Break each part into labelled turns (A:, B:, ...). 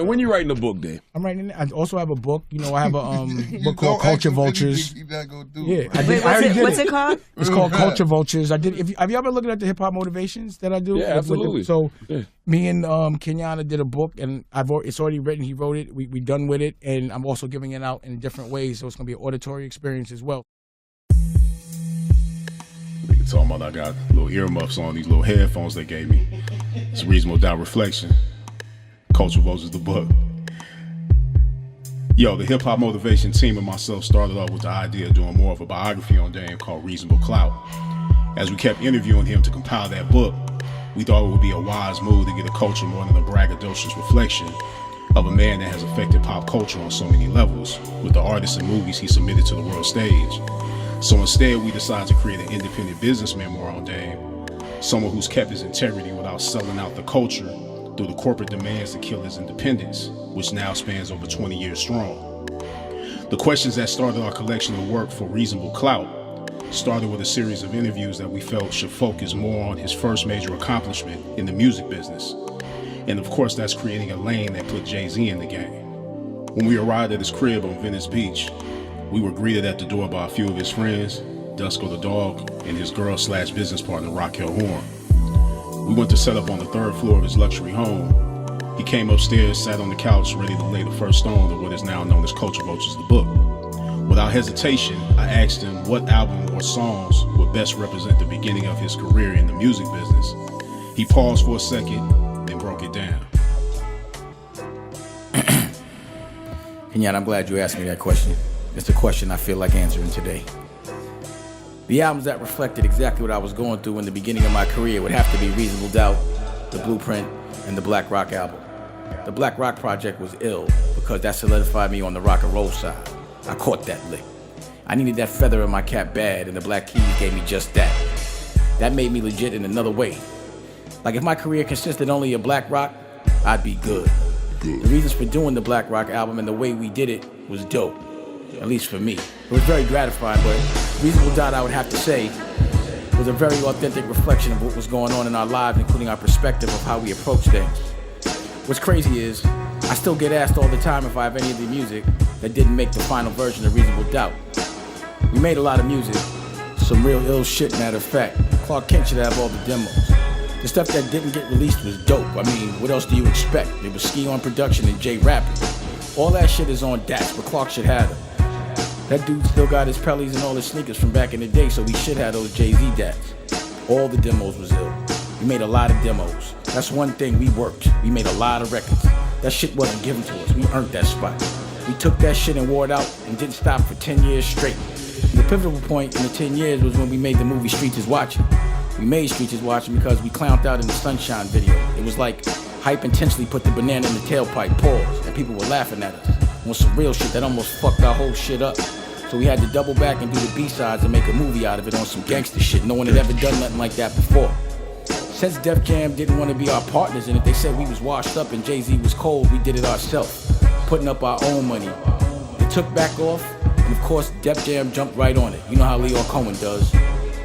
A: When you writing a book, Dave?
B: I'm writing. I also have a book. You know, I have a book called Culture Vultures. Yeah,
C: what's it called?
B: It's called Culture Vultures. I did. Have you ever looked at the hip hop motivations that I do?
A: Yeah, absolutely.
B: So me and Kenyatta did a book, and it's already written. He wrote it. We done with it, and I'm also giving it out in different ways. So it's gonna be an auditory experience as well.
D: Nigga talking about I got little earmuffs on, these little headphones they gave me. It's Reasonable Doubt Reflection. Culture Vultures, the book. Yo, the hip hop motivation team and myself started off with the idea of doing more of a biography on Dame called Reasonable Clout. As we kept interviewing him to compile that book, we thought it would be a wise move to get a culture more than a braggadocious reflection of a man that has affected pop culture on so many levels, with the artists and movies he submitted to the world stage. So instead, we decided to create an independent business memoir on Dame, someone who's kept his integrity without selling out the culture through the corporate demands to kill his independence, which now spans over 20 years strong. The questions that started our collection of work for Reasonable Clout started with a series of interviews that we felt should focus more on his first major accomplishment in the music business. And of course, that's creating a lane that put Jay-Z in the game. When we arrived at his crib on Venice Beach, we were greeted at the door by a few of his friends, Dusko the dog, and his girl/business partner, Raquel Horn. We went to set up on the 3rd floor of his luxury home. He came upstairs, sat on the couch, ready to lay the first stone of what is now known as Culture Vultures, the book. Without hesitation, I asked him what album or songs would best represent the beginning of his career in the music business. He paused for a second, then broke it down.
E: Kenyatta, I'm glad you asked me that question. It's a question I feel like answering today. The albums that reflected exactly what I was going through in the beginning of my career would have to be Reasonable Doubt, The Blueprint, and the Black Rock album. The Black Rock project was ill because that solidified me on the rock and roll side. I caught that lick. I needed that feather in my cap bad, and the Black Keys gave me just that. That made me legit in another way. Like if my career consisted only of Black Rock, I'd be good. The reasons for doing the Black Rock album and the way we did it was dope. At least for me. It was very gratifying, but Reasonable Doubt, I would have to say, was a very authentic reflection of what was going on in our lives, including our perspective of how we approach things. What's crazy is, I still get asked all the time if I have any of the music that didn't make the final version of Reasonable Doubt. We made a lot of music, some real ill shit, matter of fact. Clark Kent should have all the demos. The stuff that didn't get released was dope. I mean, what else do you expect? It was Ski on production and Jay rapping. All that shit is on DATs, but Clark should have them. That dude still got his Pellies and all his sneakers from back in the day, so we should have those Jay-Z DATs. All the demos was ill. We made a lot of demos. That's one thing, we worked. We made a lot of records. That shit wasn't given to us. We earned that spot. We took that shit and wore it out and didn't stop for 10 years straight. And the pivotal point in the 10 years was when we made the movie Streets is Watching. We made Streets is Watching because we clowned out in the Sunshine video. It was like Hype intentionally put the banana in the tailpipe, pause, and people were laughing at us. On some real shit that almost fucked our whole shit up. So we had to double back and do the B-sides and make a movie out of it on some gangster shit. No one had ever done nothing like that before. Since Def Jam didn't want to be our partners in it, they said we was washed up and Jay-Z was cold, we did it ourselves, putting up our own money. It took back off, and of course Def Jam jumped right on it. You know how Leo Cohen does.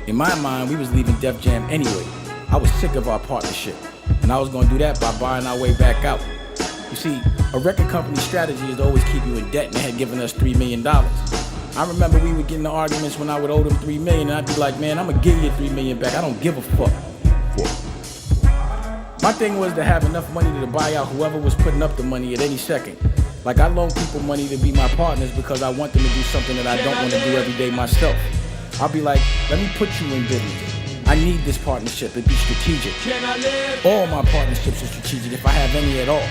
E: In my mind, we was leaving Def Jam anyway. I was sick of our partnership, and I was gonna do that by buying our way back out. You see, a record company's strategy is to always keep you in debt, and they had given us $3 million. I remember we would get into arguments when I would owe them $3 million, and I'd be like, man, I'm gonna give you $3 million back. I don't give a fuck. My thing was to have enough money to buy out whoever was putting up the money at any second. Like I loan people money to be my partners because I want them to do something that I don't want to do every day myself. I'll be like, let me put you in business. I need this partnership, it be strategic. All my partnerships are strategic if I have any at all.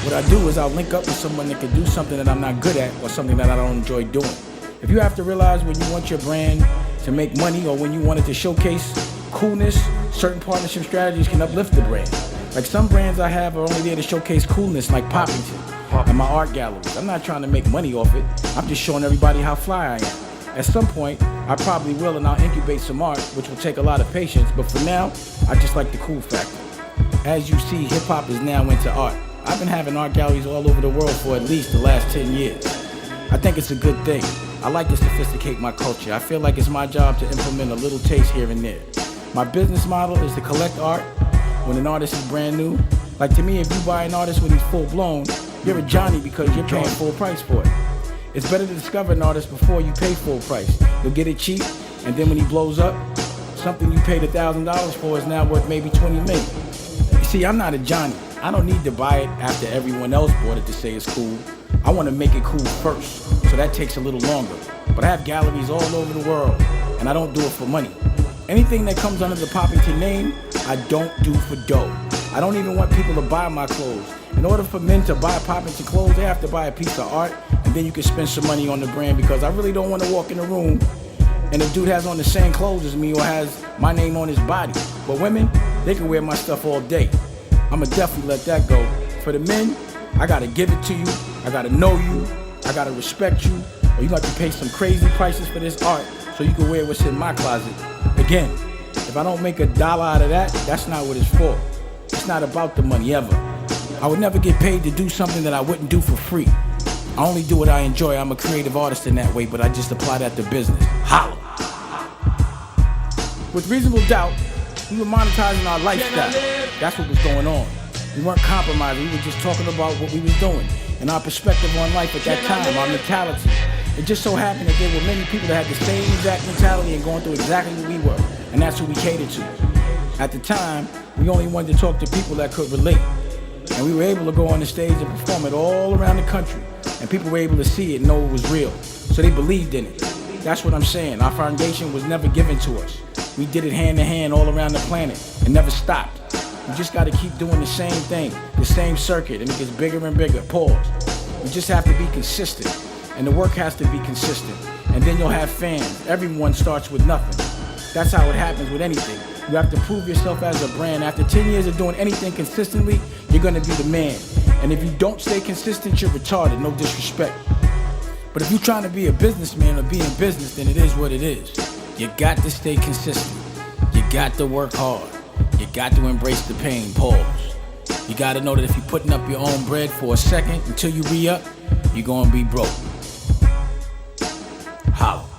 E: What I do is I'll link up with someone that can do something that I'm not good at or something that I don't enjoy doing. If you have to realize when you want your brand to make money or when you want it to showcase coolness, certain partnership strategies can uplift the brand. Like some brands I have are only there to showcase coolness, like Poppington and my art galleries. I'm not trying to make money off it. I'm just showing everybody how fly I am. At some point, I probably will, and I'll incubate some art, which will take a lot of patience, but for now, I just like the cool factor. As you see, hip-hop is now into art. I've been having art galleries all over the world for at least the last 10 years. I think it's a good thing. I like to sophisticate my culture. I feel like it's my job to implement a little taste here and there. My business model is to collect art when an artist is brand new Like to me, if you buy an artist when he's full blown, you're a Johnny because you're paying full price for it. It's better to discover an artist before you pay full price. You'll get it cheap, and then when he blows up, something you paid $1,000 for is now worth maybe 20 million. You see, I'm not a Johnny. I don't need to buy it after everyone else bought it to say it's cool. I want to make it cool first, so that takes a little longer. But I have galleries all over the world, and I don't do it for money. Anything that comes under the Poppington name, I don't do for dough. I don't even want people to buy my clothes. In order for men to buy Poppington clothes, they have to buy a piece of art, and then you can spend some money on the brand, because I really don't want to walk in a room and the dude has on the same clothes as me or has my name on his body. But women, they can wear my stuff all day. I'ma definitely let that go. For the men, I gotta give it to you, I gotta know you, I gotta respect you, or you got to pay some crazy prices for this art so you can wear what's in my closet. Again, if I don't make $1 out of that, that's not what it's for. It's not about the money ever. I would never get paid to do something that I wouldn't do for free. I only do what I enjoy. I'm a creative artist in that way, but I just apply that to business. Holla! With Reasonable Doubt, we were monetizing our lifestyle. That's what was going on. We weren't compromising. We were just talking about what we was doing and our perspective on life at that time, our mentality. It just so happened that there were many people that had the same exact mentality and going through exactly what we were, and that's who we catered to. At the time, we only wanted to talk to people that could relate, and we were able to go on the stage and perform it all around the country, and people were able to see it and know it was real, so they believed in it. That's what I'm saying. Our foundation was never given to us. We did it hand in hand all around the planet and never stopped. You just got to keep doing the same thing, the same circuit, and it gets bigger and bigger. Pause. You just have to be consistent, and the work has to be consistent, and then you'll have fans. Everyone starts with nothing. That's how it happens with anything. You have to prove yourself as a brand. After 10 years of doing anything consistently, you're going to be the man. And if you don't stay consistent, you're retarded, no disrespect. But if you're trying to be a businessman or be in business, then it is what it is. You got to stay consistent. You got to work hard. You got to embrace the pain. Pause. You got to know that if you're putting up your own bread for a second until you re-up, you're going to be broke. Holla.